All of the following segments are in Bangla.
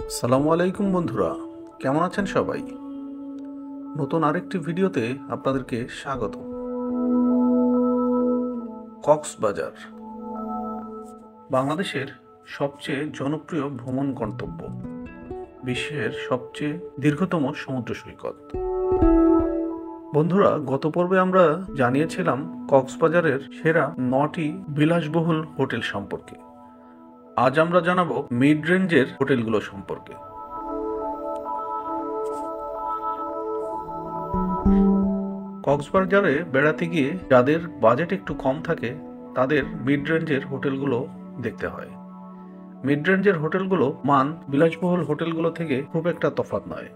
আসসালামু আলাইকুম বন্ধুরা, কেমন আছেন সবাই? নতুন আরেকটি ভিডিওতে আপনাদেরকে স্বাগত। কক্সবাজার বাংলাদেশের সবচেয়ে জনপ্রিয় ভ্রমণ গন্তব্য, বিশ্বের সবচেয়ে দীর্ঘতম সমুদ্র সৈকত। বন্ধুরা, গত পর্বে আমরা জানিয়েছিলাম কক্সবাজারের সেরা 9টি বিলাসবহুল হোটেল সম্পর্কে। আজ আমরা জানাবো মিড রেঞ্জের হোটেলগুলো সম্পর্কে। কক্সবাজারে বেড়াতে গিয়ে যাদের বাজেট একটু কম থাকে তাদের মিড রেঞ্জের হোটেলগুলো দেখতে হয়। মিড রেঞ্জের হোটেলগুলো মান বিলাসবহুল হোটেলগুলো থেকে খুব একটা তফাৎ নয়।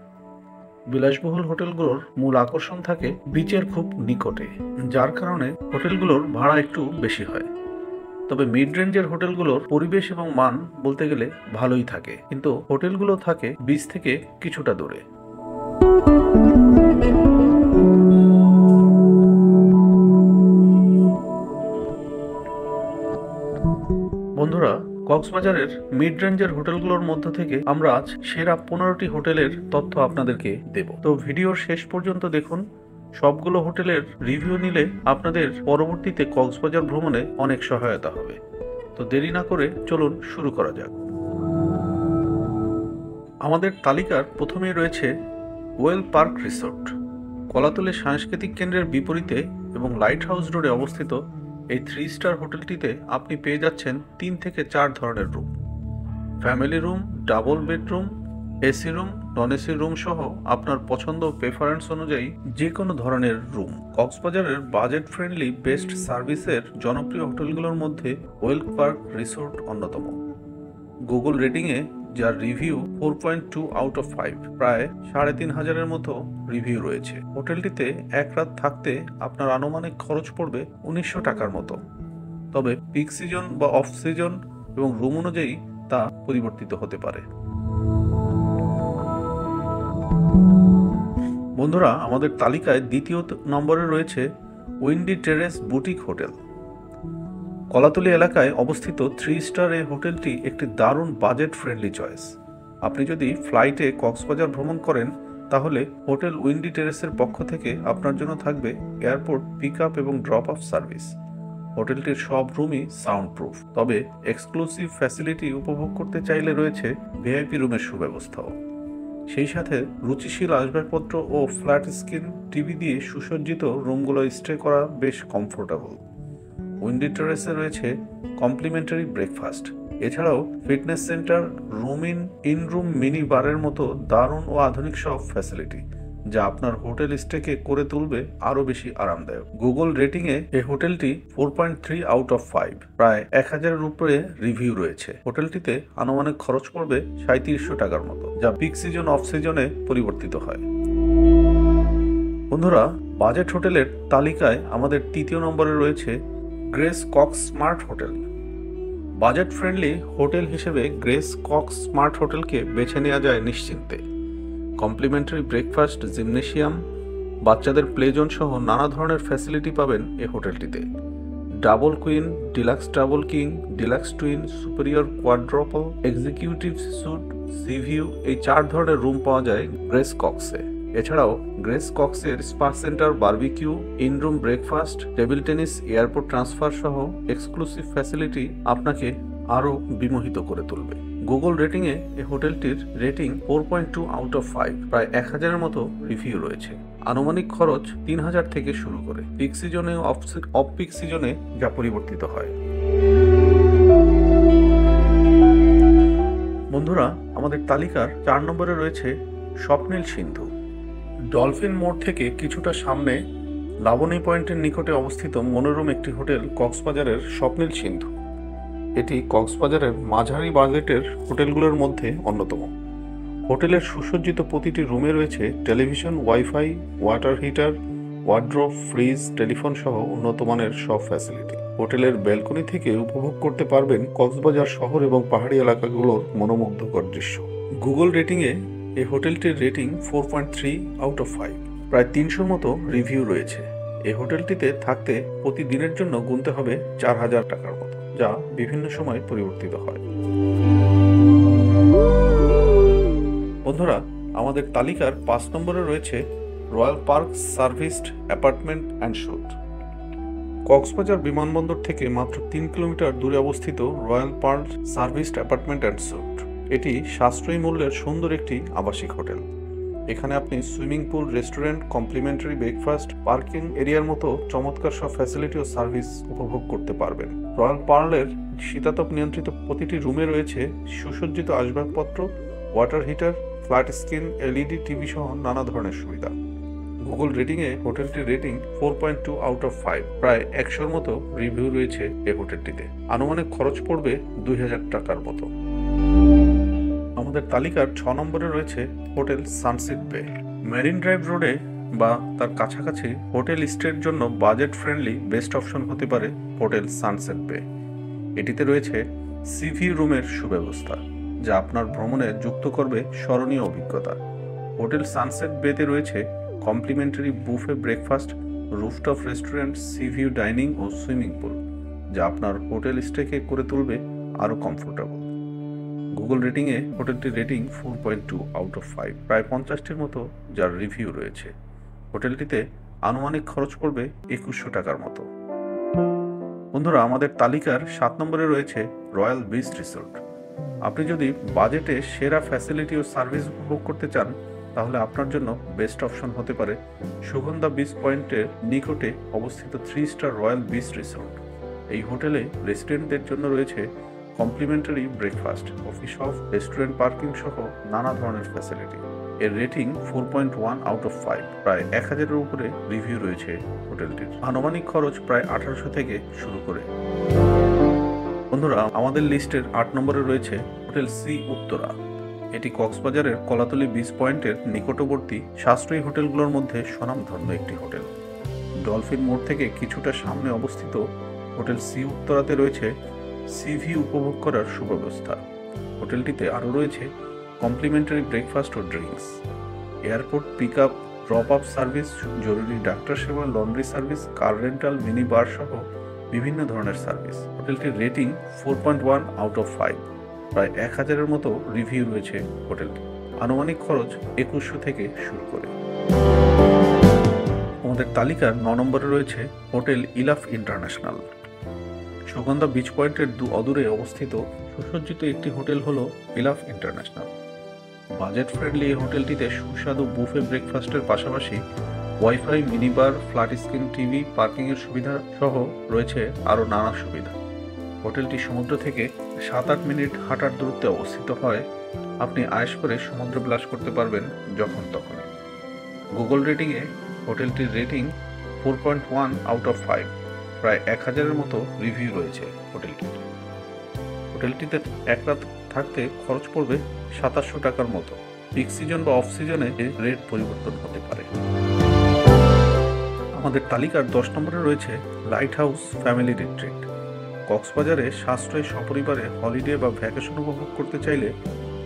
বিলাসবহুল হোটেলগুলোর মূল আকর্ষণ থাকে বিচের খুব নিকটে, যার কারণে হোটেলগুলোর ভাড়া একটু বেশি হয়। তবে মিড রেঞ্জের হোটেলগুলোর পরিবেশ এবং মান বলতে গেলে ভালোই থাকে, কিন্তু হোটেলগুলো থাকে বিচ থেকে কিছুটা দূরে। বন্ধুরা, কক্সবাজারের মিড রেঞ্জের হোটেলগুলোর মধ্য থেকে আমরা আজ সেরা 15টি হোটেলের তথ্য আপনাদেরকে দেব। তো ভিডিওর শেষ পর্যন্ত দেখুন। সবগুলো হোটেলের রিভিউ নিলে আপনাদের পরবর্তীতে কক্সবাজার ভ্রমণে অনেক সহায়তা হবে। তো দেরি না করে চলুন শুরু করা যাক। আমাদের তালিকার প্রথমেই রয়েছে ওয়েল পার্ক রিসোর্ট। কলাতলী সাংস্কৃতিক কেন্দ্রের বিপরীতে এবং লাইট হাউস রোডে অবস্থিত এই 3 স্টার হোটেলটিতে আপনি পেয়ে যাচ্ছেন 3 থেকে 4 ধরনের room. Family room, double bedroom, AC room, non AC room সহ আপনার পছন্দ প্রেফারেন্স অনুযায়ী যে কোনো ধরনের রুম। কক্সবাজারের বাজেট ফ্রেন্ডলি বেস্ট সার্ভিসের জনপ্রিয় হোটেলগুলোর মধ্যে ওয়েল পার্ক রিসোর্ট অন্যতম। গুগল রেটিংয়ে যার রিভিউ 4.2 আউট অফ 5, প্রায় 3500-এর মতো রিভিউ রয়েছে। হোটেলটিতে এক রাত থাকতে আপনার আনুমানিক খরচ পড়বে 1900 টাকার মতো। তবে পিক সিজন বা অফ সিজন এবং রুম অনুযায়ী তা পরিবর্তিত হতে পারে। বন্ধুরা, আমাদের তালিকায় দ্বিতীয় নম্বরে রয়েছে Windy terrace boutique hotel. Kolatoli এলাকায় অবস্থিত 3 স্টার এই হোটেলটি একটি দারুণ বাজেট ফ্রেন্ডলি চয়েস। আপনি যদি ফ্লাইটে কক্সবাজার ভ্রমণ করেন তাহলে হোটেল উইন্ডি টেরেসের পক্ষ থেকে আপনার জন্য থাকবে এয়ারপোর্ট পিক আপ এবং ড্রপ অফ সার্ভিস। হোটেলটির সব রুমই সাউন্ড প্রুফ, তবে এক্সক্লুসিভ ফ্যাসিলিটি উপভোগ করতে চাইলে রয়েছে ভিআইপি রুমের সুব্যবস্থাও। সেই সাথে রুচিশীল আসবাবপত্র ও ফ্ল্যাট স্ক্রিন টিভি দিয়ে সুসজ্জিত রুমগুলো স্টে করা বেশ কমফোর্টেবল। উইন্ডি টেরেসে রয়েছে কমপ্লিমেন্টারি ব্রেকফাস্ট। এছাড়াও fitness centre, in room mini বারের মতো দারুণ ও আধুনিক সব ফ্যাসিলিটি, যা আপনার হোটেল স্টেকে করে তুলবে আরও বেশি আরামদায়ক। গুগল রেটিংয়ে এই হোটেলটি 4.3 আউট অফ 5, প্রায় 1000-এর উপরে রিভিউ রয়েছে। হোটেলটিতে আনুমানিক খরচ পড়বে 3700 টাকার মতো, যা পিক সিজন অফ সিজনে পরিবর্তিত হয়। বন্ধুরা, বাজেট হোটেলের তালিকায় আমাদের তৃতীয় নম্বরে রয়েছে Grace Cox Smart hotel. Budget friendly hotel হিসেবে গ্রেস কক্স স্মার্ট হোটেলকে বেছে নেওয়া যায় নিশ্চিন্তে। কমপ্লিমেন্টারি ব্রেকফাস্ট, জিমনেশিয়াম, বাচ্চাদের প্লে জোন সহ নানা ধরনের ফ্যাসিলিটি পাবেন এই হোটেলটিতে। Double queen, deluxe double king, deluxe twin, superior quadruple, executive suite, sea view, এই 4 ধরনের রুম পাওয়া যায় গ্রেস কক্সে। এছাড়াও গ্রেস কক্সের spa centre, barbecue, in room breakfast, table tennis, airport transfer সহ এক্সক্লুসিভ ফ্যাসিলিটি আপনাকে আরও বিমোহিত করে তুলবে। গুগল রেটিংয়ে এই হোটেলটির রেটিং 4.2 আউট অফ 5, প্রায় 1000-এর মতো রিভিউ রয়েছে। আনুমানিক খরচ 3000 থেকে শুরু করে পিক সিজনে অফ পিক সিজনে যা পরিবর্তিত হয়। বন্ধুরা, আমাদের তালিকার 4 নম্বরে রয়েছে স্বপ্নীল সিন্ধু। ডলফিন মোড় থেকে কিছুটা সামনে লাবণী পয়েন্টের নিকটে অবস্থিত মনোরম একটি হোটেল কক্সবাজারের স্বপ্নীল সিন্ধু। এটি কক্সবাজারের মাঝারি বাজেটের হোটেলগুলোর মধ্যে অন্যতম। হোটেলের সুসজ্জিত প্রতিটি রুমে রয়েছে television, wifi, water heater, wardrobe, fridge, telephone সহ উন্নত মানের সব ফ্যাসিলিটি। হোটেলের ব্যালকনি থেকে উপভোগ করতে পারবেন কক্সবাজার শহর এবং পাহাড়ি এলাকাগুলোর মনোমুগ্ধকর দৃশ্য। গুগল রেটিংয়ে এই হোটেলটির রেটিং 4.3 আউট অফ 5, প্রায় 300-র মতো রিভিউ রয়েছে। এই হোটেলটিতে থাকতে প্রতিদিনের জন্য গুনতে হবে 4000 টাকার মতো, যা বিভিন্ন সময় পরিবর্তিত হয়। বন্ধুরা, আমাদের তালিকার 5 নম্বরে রয়েছে Royal Park serviced apartment and suite. Cox's Bazar বিমানবন্দর থেকে মাত্র 3 কিলোমিটার দূরে অবস্থিত Royal Park serviced apartment and suite এটি সাশ্রয়ী মূল্যের সুন্দর একটি আবাসিক হোটেল। এখানে আপনি swimming pool, restaurant, complimentary breakfast, parking এরিয়ার মতো চমৎকার সব ফ্যাসিলিটি ও সার্ভিস উপভোগ করতে পারবেন। রয়্যাল পার্লের শীতাতপ নিয়ন্ত্রিত প্রতিটি রুমে রয়েছে সুসজ্জিত আসবাবপত্র, water heater, flat screen, LED TV সহ নানা ধরনের সুবিধা। গুগল রেটিংয়ে হোটেলটির রেটিং 4.2 আউট অফ 5, প্রায় 100-র মতো রিভিউ রয়েছে এই হোটেলটিতে। আনুমানিক খরচ পড়বে 2000 টাকার মতো। আমাদের তালিকার 6 নম্বরে রয়েছে হোটেল সানসেট বে। মেরিন ড্রাইভ রোডে বা তার কাছাকাছি হোটেল স্টের জন্য বাজেট ফ্রেন্ডলি বেস্ট অপশন হতে পারে হোটেল সানসেট বে। এটিতে রয়েছে সিভি রুমের সুব্যবস্থা, যা আপনার ভ্রমণে যুক্ত করবে স্মরণীয় অভিজ্ঞতা। হোটেল সানসেট বেতে রয়েছে complimentary buffet breakfast, rooftop restaurant, sea view dining ও সুইমিং পুল, যা আপনার হোটেল স্টেকে করে তুলবে আরও কমফোর্টেবল। গুগল রেটিংয়ে হোটেলটির রেটিং 4.2 আউট অফ 5, প্রায় 50-টির মতো যার রিভিউ রয়েছে। হোটেলটিতে আনুমানিক খরচ পড়বে 2100 টাকার মতো। বন্ধুরা, আমাদের তালিকার 7 নম্বরে রয়েছে রয়্যাল বিচ রিসোর্ট। আপনি যদি বাজেটে সেরা ফ্যাসিলিটি ও সার্ভিস উপভোগ করতে চান, তাহলে আপনার জন্য বেস্ট অপশন হতে পারে সুগন্ধা বিচ পয়েন্টের নিকটে অবস্থিত 3 স্টার রয়্যাল বিচ রিসোর্ট। এই হোটেলে রেসিডেন্টদের জন্য রয়েছে complimentary breakfast, coffee shop, restaurant, parking সহ নানা ধরনের ফ্যাসিলিটি। এর রেটিং 4.1 আউট অফ 5, প্রায় 1000-এর উপরে রিভিউ রয়েছে হোটেলটির। আনুমানিক খরচ প্রায় 1800 থেকে শুরু করে। বন্ধুরা, আমাদের লিস্টের 8 নম্বরে রয়েছে হোটেল সি উত্তরা। এটি কক্সবাজারের কলাতলী বিচ পয়েন্টের নিকটবর্তী সাশ্রয়ী হোটেলগুলোর মধ্যে স্বনামধন্য একটি হোটেল। ডলফিন মোড় থেকে কিছুটা সামনে অবস্থিত হোটেল সি উত্তরাতে রয়েছে সিভি উপভোগ করার সুব্যবস্থা। হোটেলটিতে আরও রয়েছে কমপ্লিমেন্টারি ব্রেকফাস্ট ও drinks, airport pick up drop up service, জরুরি ডাক্তার সেবা, laundry service, car rental, mini bar সহ বিভিন্ন ধরনের সার্ভিস। হোটেলটির রেটিং 4.1 আউট অফ 5, প্রায় 1000-এর মতো রিভিউ রয়েছে হোটেলটি। আনুমানিক খরচ 2100 থেকে শুরু করে। আমাদের তালিকার 9 নম্বরে রয়েছে hotel Ilaf international. Sugandha beach পয়েন্টের অদূরে অবস্থিত সুসজ্জিত একটি হোটেল হলো ইলাফ ইন্টারন্যাশনাল। বাজেট ফ্রেন্ডলি এই হোটেলটিতে সুস্বাদু বুফে ব্রেকফাস্টের পাশাপাশি ওয়াইফাই, মিনি বার, ফ্ল্যাট স্ক্রিন টিভি, পার্কিংয়ের সুবিধা সহ রয়েছে আরও নানা সুবিধা। হোটেলটি সমুদ্র থেকে 7-8 মিনিট হাঁটার দূরত্বে অবস্থিত হয়। আপনি আয়েশ করে সমুদ্র বিলাস করতে পারবেন যখন তখন। গুগল রেটিংয়ে হোটেলটির রেটিং 4.1 আউট অফ 5, প্রায় 1000-এর মতো রিভিউ রয়েছে হোটেলটিতে এক রাত থাকতে খরচ পড়বে 2700 টাকার মতো। পিক সিজন বা অফ সিজনে রেট পরিবর্তন হতে পারে। আমাদের তালিকার 10 নম্বরে রয়েছে লাইট হাউস ফ্যামিলি রিট্রিট। কক্সবাজারে সাশ্রয়ী সপরিবারে হলিডে বা ভ্যাকেশন উপভোগ করতে চাইলে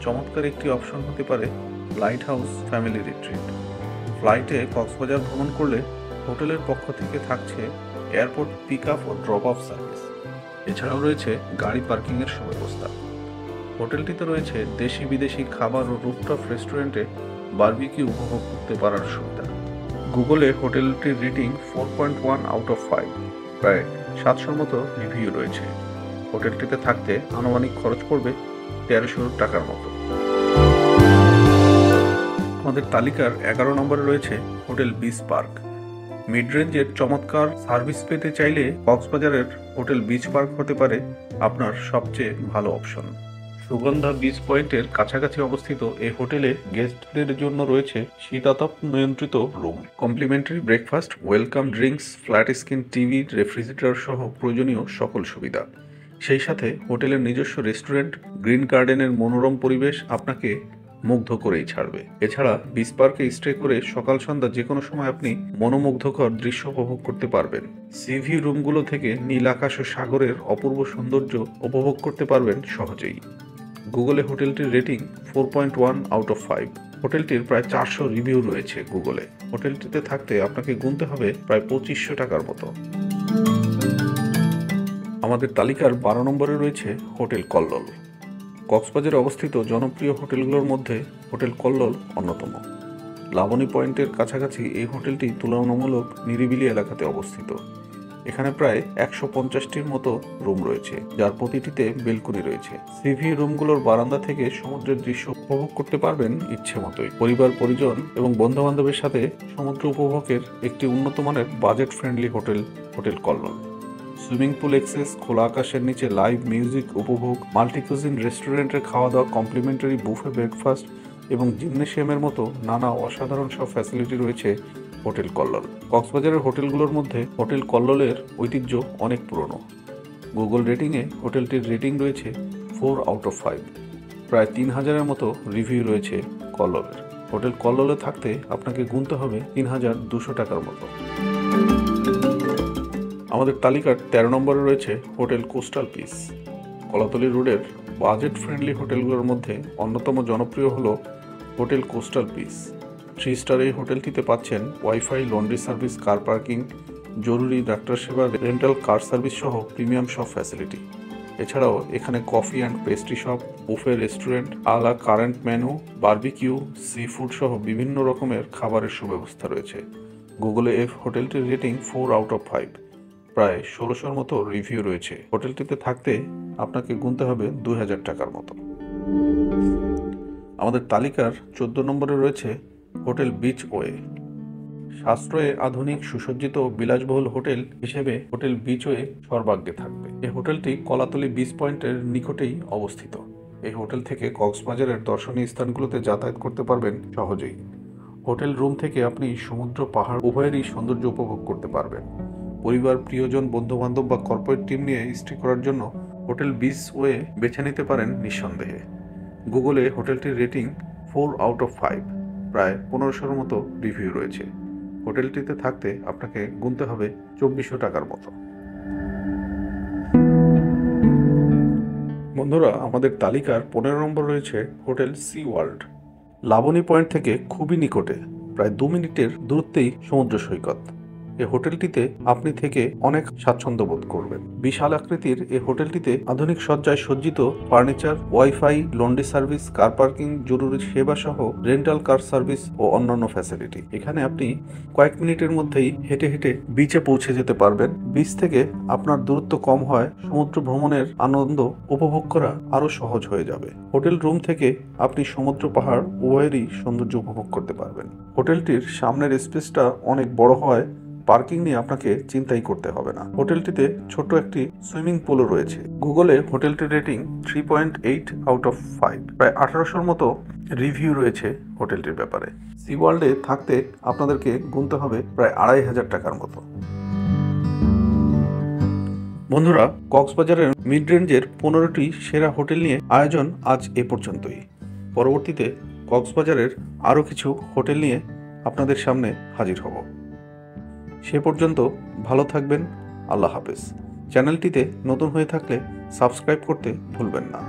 চমৎকার একটি অপশন হতে পারে লাইট হাউস ফ্যামিলি রিট্রিট। ফ্লাইটে কক্সবাজার ভ্রমণ করলে হোটেলের পক্ষ থেকে থাকছে এয়ারপোর্ট পিক আপ ও ড্রপ আপ সার্ভিস। এছাড়াও রয়েছে গাড়ি পার্কিংয়ের সুব্যবস্থা। হোটেলটিতে রয়েছে দেশি বিদেশি খাবার ও রুফটপ রেস্টুরেন্টে বারবিকিউ উপভোগ করতে পারার সুবিধা। গুগলে হোটেলটির রেটিং 4.1 আউট অফ 5, প্রায় 700-র মতো রিভিউ রয়েছে। হোটেলটিতে থাকতে আনুমানিক খরচ পড়বে 1300 টাকার মতো। আমাদের তালিকার 11 নম্বরে রয়েছে হোটেল বিচ পার্ক। মিড রেঞ্জের চমৎকার সার্ভিস পেতে চাইলে কক্সবাজারের হোটেল বিচ পার্ক হতে পারে আপনার সবচেয়ে ভালো অপশন। সুগন্ধা বিচ পয়েন্টের কাছাকাছি অবস্থিত এই হোটেলে গেস্টদের জন্য রয়েছে শীতাতপ নিয়ন্ত্রিত room, complimentary breakfast, welcome drinks, flat screen TV, refrigerator সহ প্রয়োজনীয় সকল সুবিধা। সেই সাথে হোটেলের নিজস্ব রেস্টুরেন্ট, গ্রিন গার্ডেনের মনোরম পরিবেশ আপনাকে মুগ্ধ করেই ছাড়বে। এছাড়া বিচ পার্কে স্টে করে সকাল সন্ধ্যা যে কোনো সময় আপনি মনোমুগ্ধকর দৃশ্য উপভোগ করতে পারবেন। সিভি রুমগুলো থেকে নীল আকাশ ও সাগরের অপূর্ব সৌন্দর্য উপভোগ করতে পারবেন সহজেই। গুগলে হোটেলটির রেটিং 4.1 আউট অফ 5, হোটেলটির প্রায় 400 রিভিউ রয়েছে গুগলে। হোটেলটিতে থাকতে আপনাকে গুনতে হবে প্রায় 2500 টাকার মতো। আমাদের তালিকার 12 নম্বরে রয়েছে হোটেল কল্লোল। কক্সবাজারে অবস্থিত জনপ্রিয় হোটেলগুলোর মধ্যে হোটেল কল্লোল অন্যতম। লাবণী পয়েন্টের কাছাকাছি এই হোটেলটি তুলনামূলক নিরিবিলি এলাকাতে অবস্থিত। এখানে প্রায় 150টির মতো রুম রয়েছে, যার প্রতিটিতে বেলকনি রয়েছে। সিভি রুমগুলোর বারান্দা থেকে সমুদ্রের দৃশ্য উপভোগ করতে পারবেন ইচ্ছে মতোই। পরিবার, পরিজন এবং বন্ধু বান্ধবের সাথে সমুদ্র উপভোগের একটি উন্নত মানের budget friendly hotel Kallol. Swimming pool access, খোলা আকাশের নিচে লাইভ মিউজিক উপভোগ, মাল্টিকুজিন রেস্টুরেন্টের খাওয়া দাওয়া, কমপ্লিমেন্টারি বুফে ব্রেকফাস্ট এবং জিমনেশিয়ামের মতো নানা অসাধারণ সব ফ্যাসিলিটি রয়েছে হোটেল কল্লোল। কক্সবাজারের হোটেলগুলোর মধ্যে হোটেল কল্লোলের ঐতিহ্য অনেক পুরনো। গুগল রেটিংয়ে হোটেলটির রেটিং রয়েছে 4 আউট অফ 5। প্রায় 3000-এর মতো রিভিউ রয়েছে কল্লোলের। হোটেল কল্লোলে থাকতে আপনাকে গুনতে হবে 3200 টাকার মতো। আমাদের তালিকার 13 নম্বরে রয়েছে হোটেল কোস্টাল পিস। কলাতলী রোডের বাজেট ফ্রেন্ডলি হোটেলগুলোর মধ্যে অন্যতম জনপ্রিয় হল হোটেল কোস্টাল পিস। 3 স্টার এই হোটেলটিতে পাচ্ছেন wifi, laundry service, car parking, জরুরি ডাক্তার সেবা, রেন্টাল কার সার্ভিস সহ প্রিমিয়াম সব ফ্যাসিলিটি। এছাড়াও এখানে coffee and pastry shop, buffet restaurant, a la carte menu, barbecue, seafood সহ বিভিন্ন রকমের খাবারের সুব্যবস্থা রয়েছে। গুগলে এই হোটেলটির রেটিং 4 আউট অফ 5। প্রায় 1600-এর মতো রিভিউ রয়েছে। হোটেলটিতে থাকতে আপনাকে গুনতে হবে 2000 টাকার মতো। আমাদের তালিকার 14 নম্বরে রয়েছে হোটেল বিচ ওয়ে। সাশ্রয়ে আধুনিক সুসজ্জিত বিলাসবহুল হোটেল হিসেবে হোটেল বিচ ওয়ে সর্বাগ্রে থাকবে। এই হোটেলটি কলাতলী বিচ পয়েন্টের নিকটেই অবস্থিত। এই হোটেল থেকে কক্সবাজারের দর্শনীয় স্থানগুলোতে যাতায়াত করতে পারবেন সহজেই। হোটেল রুম থেকে আপনি সমুদ্র, পাহাড় উভয়েরই সৌন্দর্য উপভোগ করতে পারবেন। পরিবার, প্রিয়জন, বন্ধু বান্ধব বা কর্পোরেট টিম নিয়ে স্টে করার জন্য হোটেল বিচ ওয়ে বেছে নিতে পারেন নিঃসন্দেহে। গুগলে হোটেলটির রেটিং 4 আউট অফ 5। প্রায় 1500-এর মতো রিভিউ রয়েছে। হোটেলটিতে থাকতে আপনাকে গুনতে হবে 2400 টাকার মতো। বন্ধুরা, আমাদের তালিকার 15 নম্বর রয়েছে hotel sea world. Laboni point থেকে খুবই নিকটে, প্রায় 2 মিনিটের দূরত্বেই সমুদ্র সৈকত। এই হোটেলটিতে আপনি থেকে অনেক স্বাচ্ছন্দ্য বোধ করবেন। বিশাল আকৃতির এই হোটেলটিতে আধুনিক সজ্জায় সজ্জিত furniture, wifi, laundry service, car parking, জরুরি সেবা সহ রেন্টাল কার সার্ভিস ও অন্যান্য ফ্যাসিলিটি। এখানে আপনি কয়েক মিনিটের মধ্যেই হেঁটে হেঁটে বিচে পৌঁছে যেতে পারবেন। বিচ থেকে আপনার দূরত্ব কম হয়, সমুদ্র ভ্রমণের আনন্দ উপভোগ করা আরো সহজ হয়ে যাবে। হোটেল রুম থেকে আপনি সমুদ্র, পাহাড় উভয়েরই সৌন্দর্য উপভোগ করতে পারবেন। হোটেলটির সামনের স্পেসটা অনেক বড় হয়, পার্কিং নিয়ে আপনাকে চিন্তাই করতে হবে না। হোটেলটিতে ছোট একটি সুইমিং পুলও রয়েছে। গুগলে হোটেলটির রেটিং 3.8 আউট অফ 5। প্রায় 1800-এর মতো রিভিউ রয়েছে হোটেলটির ব্যাপারে। সি ওয়ার্ল্ডে থাকতে আপনাদেরকে গুনতে হবে প্রায় 2500 টাকার মতো। বন্ধুরা, কক্সবাজারের মিড রেঞ্জের 15টি সেরা হোটেল নিয়ে আয়োজন আজ এ পর্যন্তই। পরবর্তীতে কক্সবাজারের আরও কিছু হোটেল নিয়ে আপনাদের সামনে হাজির হব। সে পর্যন্ত ভালো থাকবেন। আল্লাহ হাফেজ। চ্যানেলটিতে নতুন হয়ে থাকলে সাবস্ক্রাইব করতে ভুলবেন না।